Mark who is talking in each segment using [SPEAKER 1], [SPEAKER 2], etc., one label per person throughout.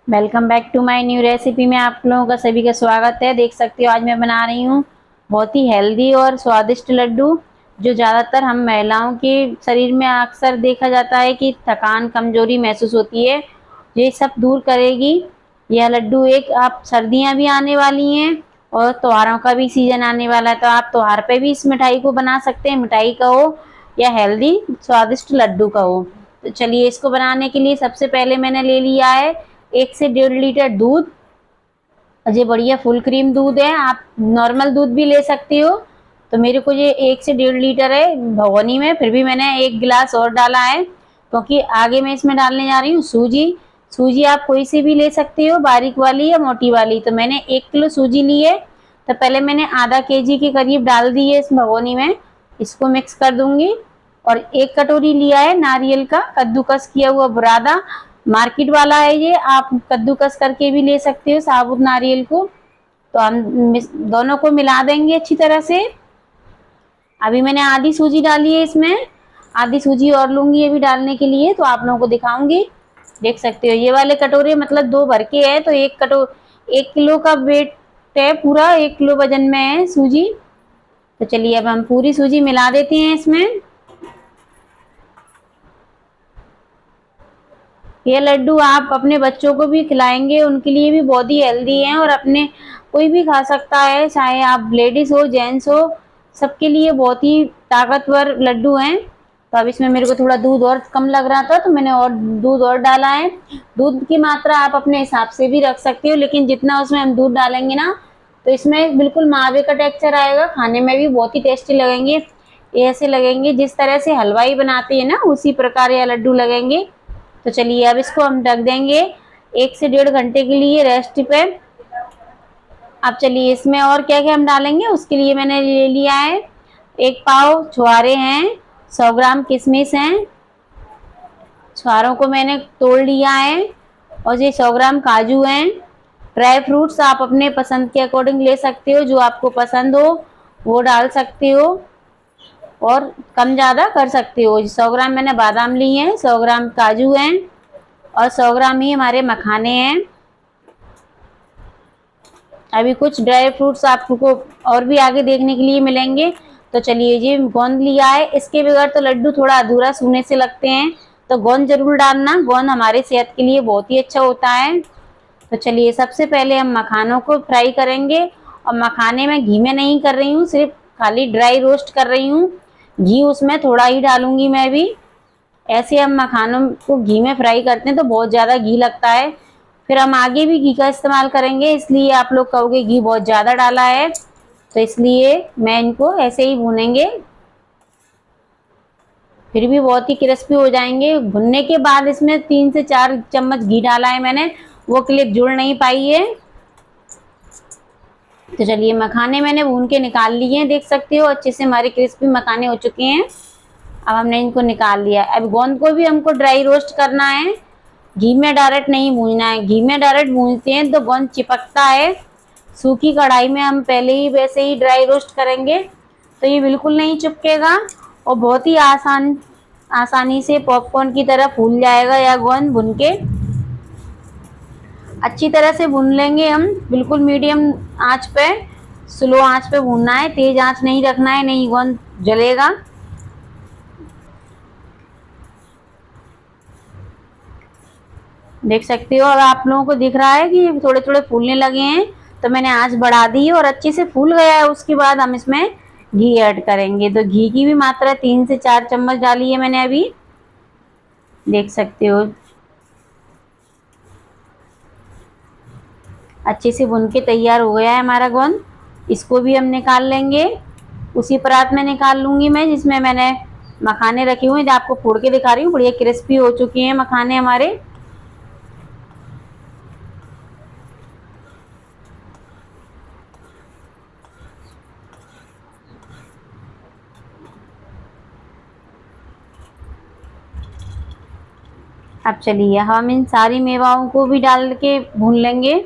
[SPEAKER 1] Welcome back to my new recipe में आप लोगों का सभी का स्वागत है। देख सकते हो आज मैं बना रही हूँ बहुत ही हेल्दी और स्वादिष्ट लड्डू, जो ज़्यादातर हम महिलाओं के शरीर में अक्सर देखा जाता है कि थकान कमजोरी महसूस होती है, ये सब दूर करेगी यह लड्डू। एक आप सर्दियाँ भी आने वाली हैं और त्योहारों का भी सीजन आने वाला है, तो आप त्योहार पे भी इस मिठाई को बना सकते हैं। मिठाई का हो या हेल्दी स्वादिष्ट लड्डू का हो। तो चलिए इसको बनाने के लिए सबसे पहले मैंने ले लिया है 1 से 1.5 लीटर दूध। ये बढ़िया फुल क्रीम दूध है, आप नॉर्मल दूध भी ले सकती हो। तो मेरे को ये 1 से 1.5 लीटर है भगोनी में, फिर भी मैंने 1 गिलास और डाला है क्योंकि आगे मैं इसमें डालने जा रही हूँ सूजी। सूजी आप कोई सी भी ले सकती हो, बारीक वाली या मोटी वाली। तो मैंने 1 किलो सूजी ली है, तो पहले मैंने आधा केजी के करीब डाल दी है इस भगोनी में। इसको मिक्स कर दूंगी। और 1 कटोरी लिया है नारियल का कद्दूकस किया हुआ बुरादा, मार्केट वाला है ये, आप कद्दूकस करके भी ले सकते हो साबुत नारियल को। तो हम दोनों को मिला देंगे अच्छी तरह से। अभी मैंने आधी सूजी डाली है इसमें, आधी सूजी और लूंगी अभी डालने के लिए, तो आप लोगों को दिखाऊंगी। देख सकते हो ये वाले कटोरे मतलब 2 भर के है, तो 1 किलो का वेट है, पूरा 1 किलो वजन में है सूजी। तो चलिए अब हम पूरी सूजी मिला देते हैं इसमें। ये लड्डू आप अपने बच्चों को भी खिलाएंगे, उनके लिए भी बहुत ही हेल्दी है और अपने कोई भी खा सकता है, चाहे आप लेडीज हो जेंट्स हो, सबके लिए बहुत ही ताकतवर लड्डू हैं। तो अब इसमें मेरे को थोड़ा दूध और कम लग रहा था, तो मैंने और दूध और डाला है। दूध की मात्रा आप अपने हिसाब से भी रख सकते हो, लेकिन जितना उसमें हम दूध डालेंगे ना, तो इसमें बिल्कुल मावे का टेक्सचर आएगा, खाने में भी बहुत ही टेस्टी लगेंगे। ये ऐसे लगेंगे जिस तरह से हलवाई बनाते हैं ना, उसी प्रकार ये लड्डू लगेंगे। तो चलिए अब इसको हम ढक देंगे 1 से 1.5 घंटे के लिए रेस्ट पे। अब चलिए इसमें और क्या क्या हम डालेंगे उसके लिए मैंने ले लिया है 1 पाव छुहारे हैं, 100 ग्राम किशमिश हैं, छुहारों को मैंने तोड़ लिया है। और ये 100 ग्राम काजू हैं। ड्राई फ्रूट्स आप अपने पसंद के अकॉर्डिंग ले सकते हो, जो आपको पसंद हो वो डाल सकते हो और कम ज़्यादा कर सकते हो। 100 ग्राम मैंने बादाम लिए हैं, 100 ग्राम काजू हैं और 100 ग्राम ही हमारे मखाने हैं। अभी कुछ ड्राई फ्रूट्स आपको और भी आगे देखने के लिए मिलेंगे। तो चलिए ये गोंद लिया है, इसके बगैर तो लड्डू थोड़ा अधूरा सूने से लगते हैं, तो गोंद जरूर डालना, गोंद हमारे सेहत के लिए बहुत ही अच्छा होता है। तो चलिए सबसे पहले हम मखानों को फ्राई करेंगे, और मखाने में घी में नहीं कर रही हूँ, सिर्फ खाली ड्राई रोस्ट कर रही हूँ। घी उसमें थोड़ा ही डालूंगी मैं भी। ऐसे हम मखानों को घी में फ्राई करते हैं तो बहुत ज़्यादा घी लगता है, फिर हम आगे भी घी का इस्तेमाल करेंगे, इसलिए आप लोग कहोगे घी बहुत ज़्यादा डाला है, तो इसलिए मैं इनको ऐसे ही भूनेंगे। फिर भी बहुत ही क्रिस्पी हो जाएंगे। भुनने के बाद इसमें 3 से 4 चम्मच घी डाला है मैंने, वो क्लिप जुड़ नहीं पाई है। तो चलिए मखाने मैंने भून के निकाल लिए हैं, देख सकते हो अच्छे से हमारे क्रिस्पी मखाने हो चुके हैं। अब हमने इनको निकाल लिया। अब गोंद को भी हमको ड्राई रोस्ट करना है, घी में डायरेक्ट नहीं भूनना है। घी में डायरेक्ट भूनते हैं तो गोंद चिपकता है। सूखी कढ़ाई में हम पहले ही वैसे ही ड्राई रोस्ट करेंगे तो ये बिल्कुल नहीं चिपकेगा और बहुत ही आसानी से पॉपकॉर्न की तरह फूल जाएगा या गोंद भुन के। अच्छी तरह से भून लेंगे हम, बिल्कुल मीडियम आंच पे, स्लो आंच पे भूनना है, तेज आंच नहीं रखना है, नहीं गोंद जलेगा। देख सकते हो अब आप लोगों को दिख रहा है कि थोड़े थोड़े फूलने लगे हैं, तो मैंने आंच बढ़ा दी है और अच्छे से फूल गया है। उसके बाद हम इसमें घी ऐड करेंगे, तो घी की भी मात्रा 3 से 4 चम्मच डाली है मैंने अभी, देख सकते हो। अच्छे से भुन के तैयार हो गया है हमारा गोंद, इसको भी हम निकाल लेंगे। उसी परात में निकाल लूंगी मैं जिसमें मैंने मखाने रखे हुए हैं, आपको फोड़ के दिखा रही हूँ, बढ़िया क्रिस्पी हो चुके हैं मखाने हमारे। अब चलिए हम इन सारी मेवाओं को भी डाल के भून लेंगे।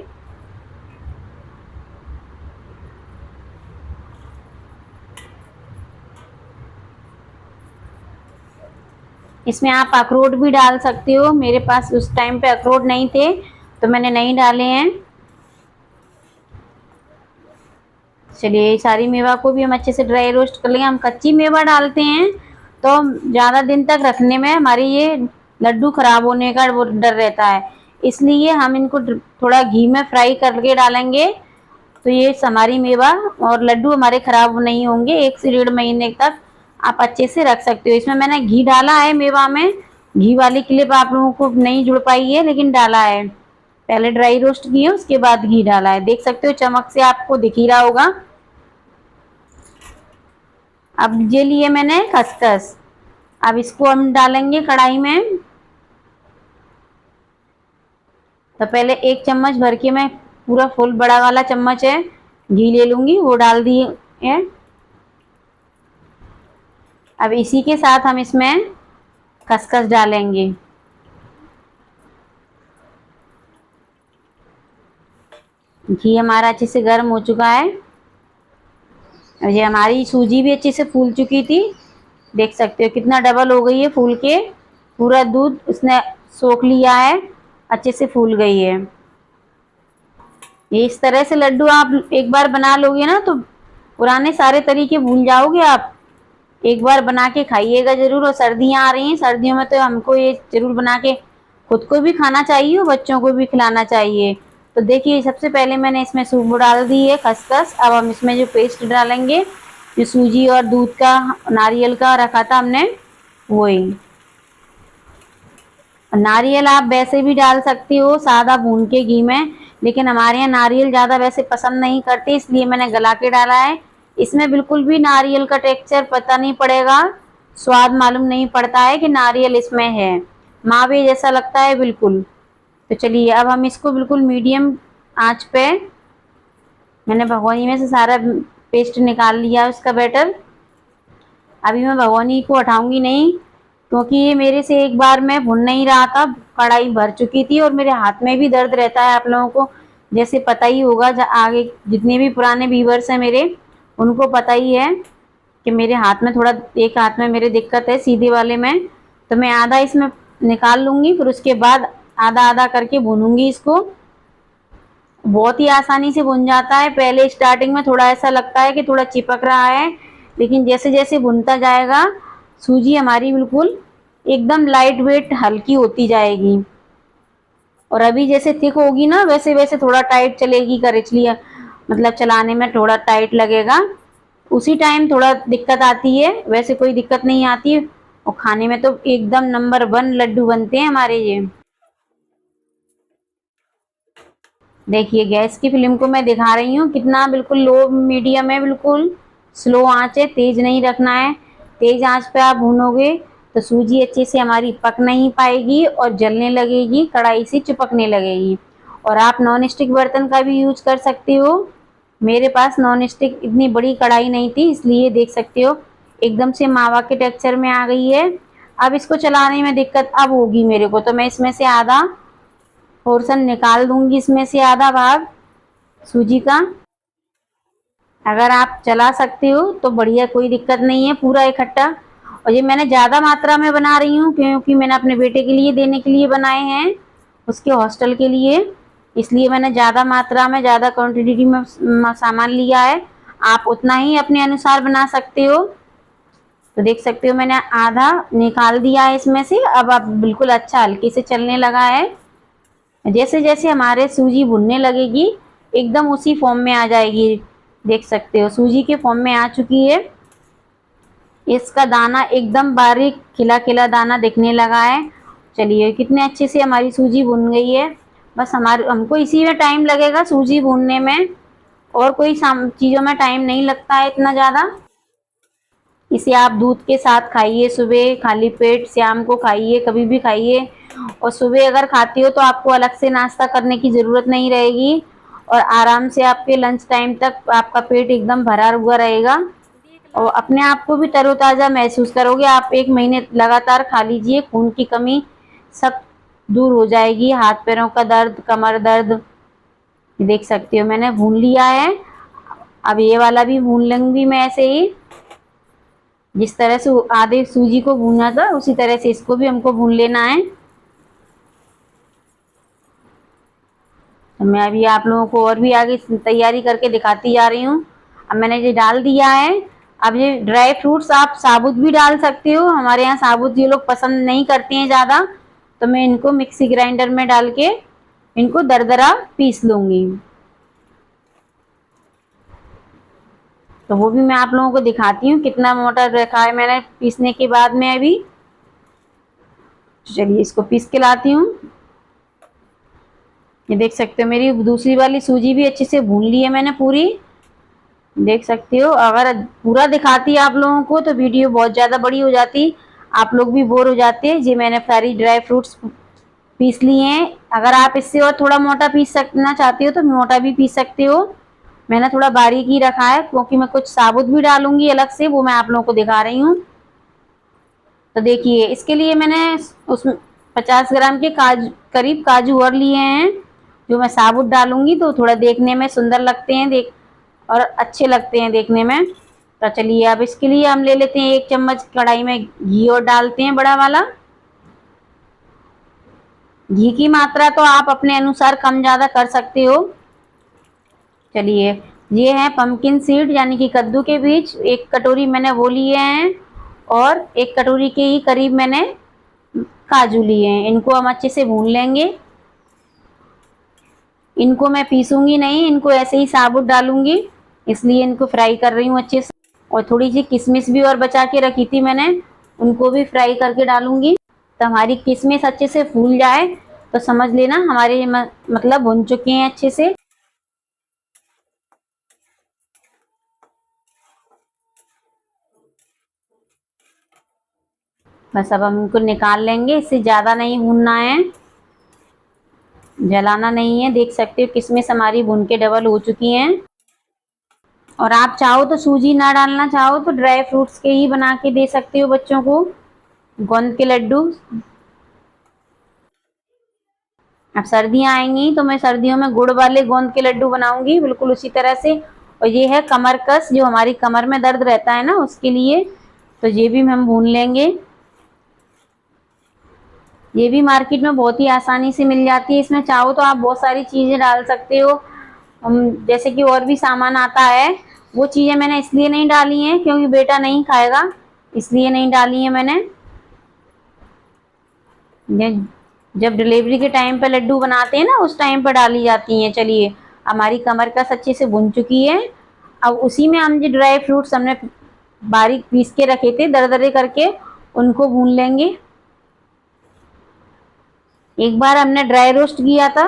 [SPEAKER 1] इसमें आप अखरोट भी डाल सकते हो, मेरे पास उस टाइम पे अखरोट नहीं थे तो मैंने नहीं डाले हैं। चलिए ये सारी मेवा को भी हम अच्छे से ड्राई रोस्ट कर लेंगे। हम कच्ची मेवा डालते हैं तो ज़्यादा दिन तक रखने में हमारी ये लड्डू खराब होने का वो डर रहता है, इसलिए हम इनको थोड़ा घी में फ्राई करके डालेंगे तो ये हमारी मेवा और लड्डू हमारे खराब नहीं होंगे। 1 से 1.5 महीने तक आप अच्छे से रख सकते हो। इसमें मैंने घी डाला है मेवा में, घी वाली क्लिप आप लोगों को नहीं जुड़ पाई है लेकिन डाला है। पहले ड्राई रोस्ट किए उसके बाद घी डाला है, देख सकते हो चमक से आपको दिख ही रहा होगा। अब ये लिए मैंने खसखस, अब इसको हम डालेंगे कढ़ाई में। तो पहले 1 चम्मच भर के मैं पूरा फुल बड़ा वाला चम्मच है घी ले लूंगी, वो डाल दिए है। अब इसी के साथ हम इसमें खसखस डालेंगे। घी हमारा अच्छे से गर्म हो चुका है। ये हमारी सूजी भी अच्छे से फूल चुकी थी, देख सकते हो कितना डबल हो गई है फूल के, पूरा दूध उसने सोख लिया है, अच्छे से फूल गई है। ये इस तरह से लड्डू आप एक बार बना लोगे ना तो पुराने सारे तरीके भूल जाओगे आप। एक बार बना के खाइएगा जरूर। और सर्दियां आ रही हैं, सर्दियों में तो हमको ये जरूर बना के खुद को भी खाना चाहिए और बच्चों को भी खिलाना चाहिए। तो देखिए सबसे पहले मैंने इसमें सूप डाल दी है खसखस। अब हम इसमें जो पेस्ट डालेंगे, जो सूजी और दूध का नारियल का रखा था हमने, वही नारियल आप वैसे भी डाल सकती हो सादा भून के घी में, लेकिन हमारे यहाँ नारियल ज़्यादा वैसे पसंद नहीं करते, इसलिए मैंने गला के डाला है। इसमें बिल्कुल भी नारियल का टेक्सचर पता नहीं पड़ेगा, स्वाद मालूम नहीं पड़ता है कि नारियल इसमें है, मावे जैसा लगता है बिल्कुल। तो चलिए अब हम इसको बिल्कुल मीडियम आंच पे, मैंने भगोनी में से सारा पेस्ट निकाल लिया उसका बैटर। अभी मैं भगोनी को हटाऊंगी नहीं, क्योंकि ये मेरे से एक बार मैं भुन नहीं रहा था, कढ़ाई भर चुकी थी और मेरे हाथ में भी दर्द रहता है। आप लोगों को जैसे पता ही होगा, आगे जितने भी पुराने व्यूअर्स हैं मेरे, उनको पता ही है कि मेरे हाथ में थोड़ा, एक हाथ में मेरे दिक्कत है सीधे वाले में। तो मैं आधा इसमें निकाल लूंगी, फिर उसके बाद आधा आधा करके भूनूंगी इसको। बहुत ही आसानी से भुन जाता है। पहले स्टार्टिंग में थोड़ा ऐसा लगता है कि थोड़ा चिपक रहा है, लेकिन जैसे जैसे भुनता जाएगा सूजी हमारी बिल्कुल एकदम लाइट वेट हल्की होती जाएगी। और अभी जैसे थिक होगी ना, वैसे वैसे थोड़ा टाइट चलेगी करेचली, मतलब चलाने में थोड़ा टाइट लगेगा, उसी टाइम थोड़ा दिक्कत आती है, वैसे कोई दिक्कत नहीं आती। और खाने में तो एकदम नंबर 1 लड्डू बनते हैं हमारे ये। देखिए गैस की फ्लेम को मैं दिखा रही हूँ कितना, बिल्कुल लो मीडियम है, बिल्कुल स्लो आंच है, तेज नहीं रखना है। तेज आंच पे आप भूनोगे तो सूजी अच्छे से हमारी पक नहीं पाएगी और जलने लगेगी, कढ़ाई से चिपकने लगेगी। और आप नॉन स्टिक बर्तन का भी यूज कर सकते हो। मेरे पास नॉन स्टिक इतनी बड़ी कढ़ाई नहीं थी, इसलिए देख सकते हो एकदम से मावा के टेक्सचर में आ गई है। अब इसको चलाने में दिक्कत अब होगी मेरे को, तो मैं इसमें से आधा पोर्शन निकाल दूंगी, इसमें से आधा भाग सूजी का। अगर आप चला सकते हो तो बढ़िया, कोई दिक्कत नहीं है, पूरा इकट्ठा। और ये मैंने ज़्यादा मात्रा में बना रही हूँ क्योंकि मैंने अपने बेटे के लिए देने के लिए बनाए हैं, उसके हॉस्टल के लिए, इसलिए मैंने ज़्यादा मात्रा में, ज़्यादा क्वांटिटी में सामान लिया है। आप उतना ही अपने अनुसार बना सकते हो। तो देख सकते हो मैंने आधा निकाल दिया है इसमें से। अब बिल्कुल अच्छा हल्के से चलने लगा है। जैसे जैसे हमारे सूजी भुनने लगेगी एकदम उसी फॉर्म में आ जाएगी। देख सकते हो सूजी के फॉर्म में आ चुकी है। इसका दाना एकदम बारीक खिला खिला दाना दिखने लगा है। चलिए कितने अच्छे से हमारी सूजी भुन गई है। बस हमको इसी में टाइम लगेगा सूजी भूनने में, और कोई चीज़ों में टाइम नहीं लगता है इतना ज़्यादा। इसे आप दूध के साथ खाइए, सुबह खाली पेट, शाम को खाइए, कभी भी खाइए। और सुबह अगर खाती हो तो आपको अलग से नाश्ता करने की ज़रूरत नहीं रहेगी, और आराम से आपके लंच टाइम तक आपका पेट एकदम भरा हुआ रहेगा और अपने आप को भी तरोताज़ा महसूस करोगे। आप 1 महीने लगातार खा लीजिए, खून की कमी सब दूर हो जाएगी, हाथ पैरों का दर्द, कमर दर्द। देख सकते हो मैंने भून लिया है। अब ये वाला भी भून लूंगी मैं ऐसे ही, जिस तरह से आधे सूजी को भूना था उसी तरह से इसको भी हमको भून लेना है। तो मैं अभी आप लोगों को और भी आगे तैयारी करके दिखाती जा रही हूँ। अब मैंने ये डाल दिया है। अब ये ड्राई फ्रूट्स आप साबुत भी डाल सकते हो, हमारे यहाँ साबुत ये लोग पसंद नहीं करते हैं ज़्यादा, तो मैं इनको मिक्सी ग्राइंडर में डाल के इनको दरदरा पीस लूँगी। तो वो भी मैं आप लोगों को दिखाती हूँ कितना मोटा रखा है मैंने पीसने के बाद में अभी। चलिए इसको पीस के लाती हूँ। ये देख सकते हो मेरी दूसरी वाली सूजी भी अच्छे से भून ली है मैंने पूरी, देख सकते हो। अगर पूरा दिखाती आप लोगों को तो वीडियो बहुत ज़्यादा बड़ी हो जाती, आप लोग भी बोर हो जाते। जी मैंने सारी ड्राई फ्रूट्स पीस लिए हैं। अगर आप इससे और थोड़ा मोटा पीस सकना चाहते हो तो मोटा भी पीस सकते हो। मैंने थोड़ा बारीक ही रखा है क्योंकि मैं कुछ साबुत भी डालूंगी अलग से, वो मैं आप लोगों को दिखा रही हूँ। तो देखिए इसके लिए मैंने उसमें 50 ग्राम के करीब काजू और लिए हैं, जो मैं साबुत डालूंगी तो थोड़ा देखने में सुंदर लगते हैं और अच्छे लगते हैं देखने में। तो चलिए अब इसके लिए हम ले लेते हैं 1 चम्मच कढ़ाई में घी और डालते हैं बड़ा वाला। घी की मात्रा तो आप अपने अनुसार कम ज़्यादा कर सकते हो। चलिए ये है पंपकिन सीड यानी कि कद्दू के बीज, 1 कटोरी मैंने वो लिए हैं और 1 कटोरी के ही करीब मैंने काजू लिए हैं। इनको हम अच्छे से भून लेंगे। इनको मैं पीसूंगी नहीं, इनको ऐसे ही साबुत डालूंगी, इसलिए इनको फ्राई कर रही हूँ अच्छे से। और थोड़ी सी किशमिश भी और बचा के रखी थी मैंने, उनको भी फ्राई करके डालूंगी। तो हमारी किशमिश अच्छे से फूल जाए तो समझ लेना हमारे मतलब भुन चुके हैं अच्छे से। बस अब हम इनको निकाल लेंगे, इससे ज़्यादा नहीं भूनना है, जलाना नहीं है। देख सकते हो किशमिश हमारी भून के डबल हो चुकी हैं। और आप चाहो तो सूजी ना डालना चाहो तो ड्राई फ्रूट्स के ही बना के दे सकते हो बच्चों को, गोंद के लड्डू। अब सर्दियाँ आएंगी तो मैं सर्दियों में गुड़ वाले गोंद के लड्डू बनाऊंगी बिल्कुल उसी तरह से। और ये है कमर कस, जो हमारी कमर में दर्द रहता है ना उसके लिए, तो ये भी हम भून लेंगे। ये भी मार्केट में बहुत ही आसानी से मिल जाती है। इसमें चाहो तो आप बहुत सारी चीज़ें डाल सकते हो, जैसे कि और भी सामान आता है। वो चीज़ें मैंने इसलिए नहीं डाली हैं क्योंकि बेटा नहीं खाएगा, इसलिए नहीं डाली है मैंने। जब डिलीवरी के टाइम पे लड्डू बनाते हैं ना उस टाइम पर डाली जाती हैं। चलिए हमारी कमर कस अच्छे से भुन चुकी है। अब उसी में हम जो ड्राई फ्रूट्स हमने बारीक पीस के रखे थे दरदरे करके, उनको भून लेंगे। एक बार हमने ड्राई रोस्ट किया था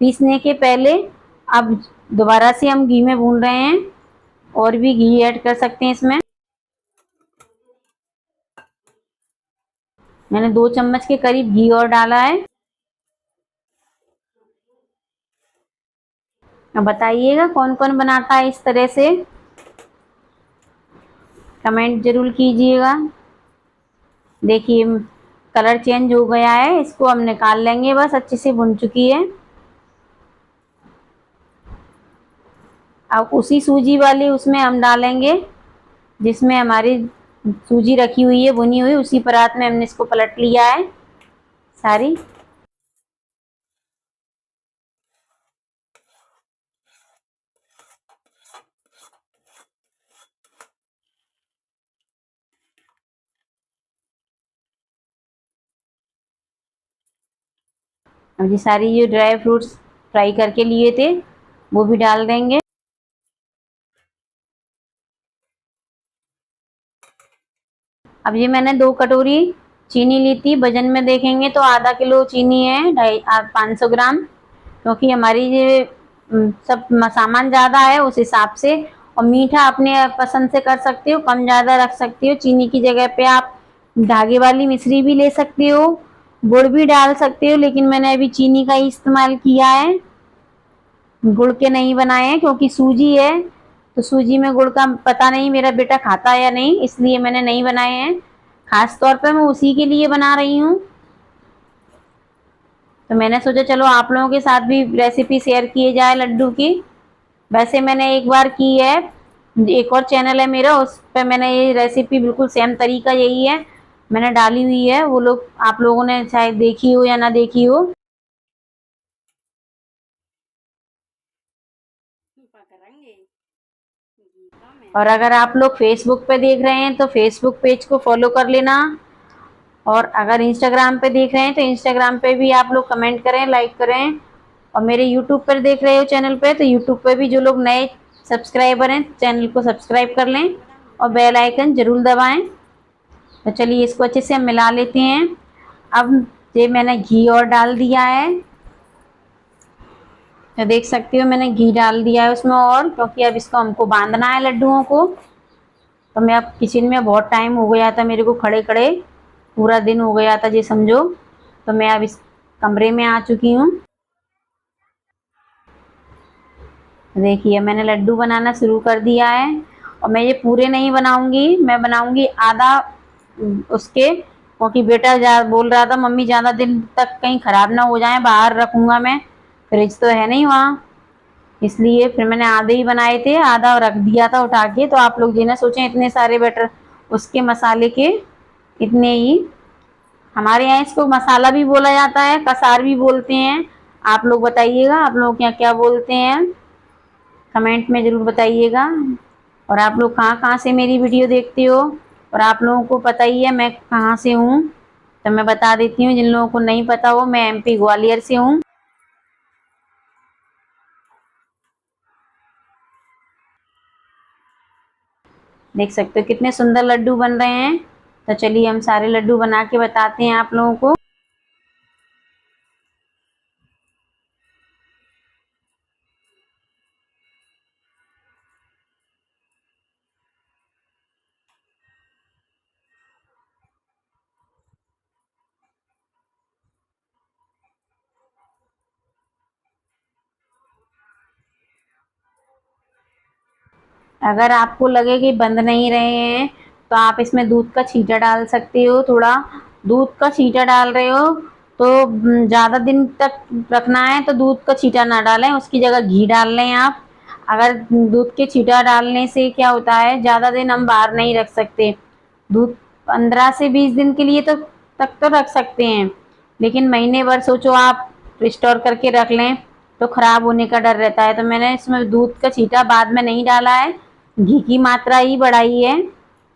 [SPEAKER 1] पीसने के पहले, अब दोबारा से हम घी में भून रहे हैं। और भी घी ऐड कर सकते हैं इसमें। मैंने 2 चम्मच के करीब घी और डाला है। अब बताइएगा कौन कौन बनाता है इस तरह से, कमेंट जरूर कीजिएगा। देखिए कलर चेंज हो गया है, इसको हम निकाल लेंगे, बस अच्छे से भुन चुकी है। अब उसी सूजी वाली उसमें हम डालेंगे जिसमें हमारी सूजी रखी हुई है भुनी हुई, उसी परात में हमने इसको पलट लिया है सारी। अब ये सारी जो ड्राई फ्रूट्स फ्राई करके लिए थे वो भी डाल देंगे। अब ये मैंने 2 कटोरी चीनी ली थी, वजन में देखेंगे तो आधा किलो चीनी है, 500 ग्राम, क्योंकि हमारी ये सब सामान ज़्यादा है उस हिसाब से। और मीठा अपने पसंद से कर सकते हो, कम ज़्यादा रख सकते हो। चीनी की जगह पे आप धागे वाली मिश्री भी ले सकते हो, गुड़ भी डाल सकते हो, लेकिन मैंने अभी चीनी का ही इस्तेमाल किया है, गुड़ के नहीं बनाए हैं क्योंकि सूजी है तो सूजी में गुड़ का पता नहीं मेरा बेटा खाता है या नहीं, इसलिए मैंने नहीं बनाए हैं। खास तौर पे मैं उसी के लिए बना रही हूँ। तो मैंने सोचा चलो आप लोगों के साथ भी रेसिपी शेयर किए जाए लड्डू की। वैसे मैंने एक बार की है, एक और चैनल है मेरा, उस पर मैंने ये रेसिपी बिल्कुल सेम तरीका यही है मैंने डाली हुई है, वो लोग आप लोगों ने शायद देखी हो या ना देखी हो। और अगर आप लोग फेसबुक पे देख रहे हैं तो फेसबुक पेज को फॉलो कर लेना, और अगर इंस्टाग्राम पे देख रहे हैं तो इंस्टाग्राम पे भी आप लोग कमेंट करें, लाइक करें। और मेरे यूट्यूब पर देख रहे हो चैनल पे, तो यूट्यूब पे भी जो लोग नए सब्सक्राइबर हैं चैनल को सब्सक्राइब कर लें और बेल आइकन जरूर दबाएं। तो चलिए इसको अच्छे से हम मिला लेते हैं। अब ये मैंने घी और डाल दिया है, तो देख सकते हो मैंने घी डाल दिया है उसमें, और क्योंकि अब इसको हमको बांधना है लड्डुओं को। तो मैं अब किचन में बहुत टाइम हो गया था मेरे को खड़े खड़े, पूरा दिन हो गया था जी समझो। तो मैं अब इस कमरे में आ चुकी हूँ। देखिए मैंने लड्डू बनाना शुरू कर दिया है, और मैं ये पूरे नहीं बनाऊंगी, मैं बनाऊंगी आधा उसके, क्योंकि बेटा बोल रहा था मम्मी ज़्यादा दिन तक कहीं ख़राब ना हो जाए, बाहर रखूंगा मैं, फ्रिज तो है नहीं वहाँ, इसलिए फिर मैंने आधे ही बनाए थे, आधा रख दिया था उठा के। तो आप लोग ये ना सोचें इतने सारे बैटर उसके मसाले के इतने ही। हमारे यहाँ इसको मसाला भी बोला जाता है, कसार भी बोलते हैं। आप लोग बताइएगा आप लोग क्या क्या बोलते हैं, कमेंट में ज़रूर बताइएगा। और आप लोग कहाँ कहाँ से मेरी वीडियो देखते हो, और आप लोगों को पता ही है मैं कहाँ से हूँ, तो मैं बता देती हूँ जिन लोगों को नहीं पता हो, मैं एमपी ग्वालियर से हूँ। देख सकते हो कितने सुंदर लड्डू बन रहे हैं। तो चलिए हम सारे लड्डू बना के बताते हैं आप लोगों को। अगर आपको लगे कि बंद नहीं रहे हैं तो आप इसमें दूध का छींटा डाल सकते हो। थोड़ा दूध का छींटा डाल रहे हो तो ज़्यादा दिन तक रखना है तो दूध का छींटा ना डालें, उसकी जगह घी डाल लें आप। अगर दूध के छींटा डालने से क्या होता है, ज़्यादा दिन हम बाहर नहीं रख सकते दूध, 15 से 20 दिन के लिए तो तक तो रख सकते हैं, लेकिन महीने भर सोचो आप स्टोर करके रख लें तो ख़राब होने का डर रहता है। तो मैंने इसमें दूध का छींटा बाद में नहीं डाला है, घी की मात्रा ही बढ़ाई है,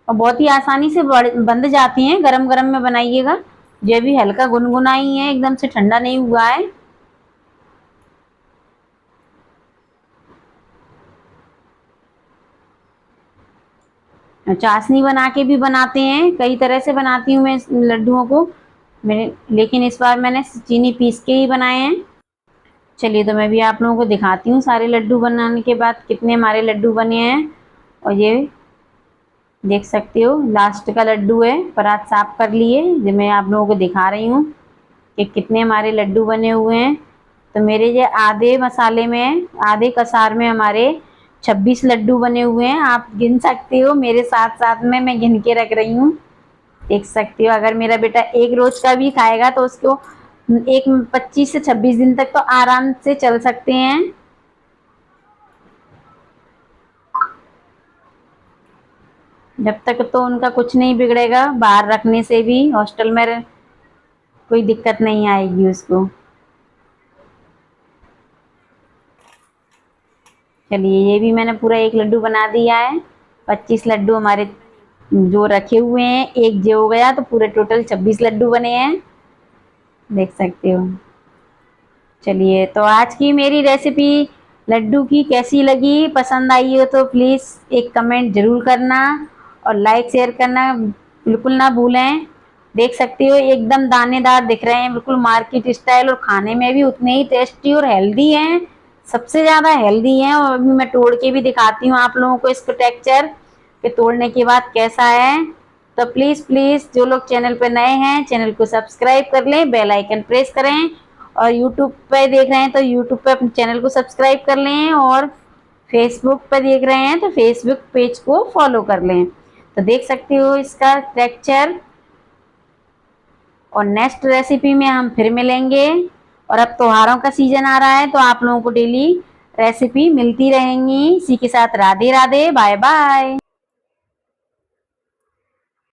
[SPEAKER 1] और बहुत ही आसानी से बंध जाती हैं। गरम गरम में बनाइएगा, ये भी हल्का गुनगुना ही है, एकदम से ठंडा नहीं हुआ है। चाशनी बना के भी बनाते हैं, कई तरह से बनाती हूँ मैं लड्डुओं को, मैंने लेकिन इस बार मैंने चीनी पीस के ही बनाए हैं। चलिए तो मैं भी आप लोगों को दिखाती हूँ सारे लड्डू बनाने के बाद कितने हमारे लड्डू बने हैं। और ये देख सकते हो लास्ट का लड्डू है, परात साफ कर लिए, जो मैं आप लोगों को दिखा रही हूँ कि कितने हमारे लड्डू बने हुए हैं। तो मेरे ये आधे मसाले में, आधे कसार में हमारे 26 लड्डू बने हुए हैं, आप गिन सकते हो मेरे साथ साथ में, मैं गिन के रख रही हूँ। देख सकते हो अगर मेरा बेटा एक रोज का भी खाएगा तो उसको एक 25 से 26 दिन तक तो आराम से चल सकते हैं। जब तक तो उनका कुछ नहीं बिगड़ेगा, बाहर रखने से भी हॉस्टल में कोई दिक्कत नहीं आएगी उसको। चलिए ये भी मैंने पूरा एक लड्डू बना दिया है। 25 लड्डू हमारे जो रखे हुए हैं, एक जो हो गया तो पूरे टोटल 26 लड्डू बने हैं, देख सकते हो। चलिए तो आज की मेरी रेसिपी लड्डू की कैसी लगी, पसंद आई हो तो प्लीज़ एक कमेंट ज़रूर करना, और लाइक शेयर करना बिल्कुल ना भूलें। देख सकते हो एकदम दानेदार दिख रहे हैं, बिल्कुल मार्केट स्टाइल, और खाने में भी उतने ही टेस्टी और हेल्दी हैं, सबसे ज़्यादा हेल्दी हैं। और अभी मैं तोड़ के भी दिखाती हूँ आप लोगों को इसको टेक्सचर कि तोड़ने के बाद कैसा है। तो प्लीज़ प्लीज़ जो लोग चैनल पर नए हैं चैनल को सब्सक्राइब कर लें, बेल आइकन प्रेस करें, और यूट्यूब पे देख रहे हैं तो यूट्यूब पे अपने चैनल को सब्सक्राइब कर लें, और फेसबुक पे देख रहे हैं तो फेसबुक पेज को फॉलो कर लें। तो देख सकते हो इसका टेक्सचर। और नेक्स्ट रेसिपी में हम फिर मिलेंगे, और अब त्योहारों का सीजन आ रहा है तो आप लोगों को डेली रेसिपी मिलती रहेंगी। इसी के साथ राधे राधे, बाय बाय।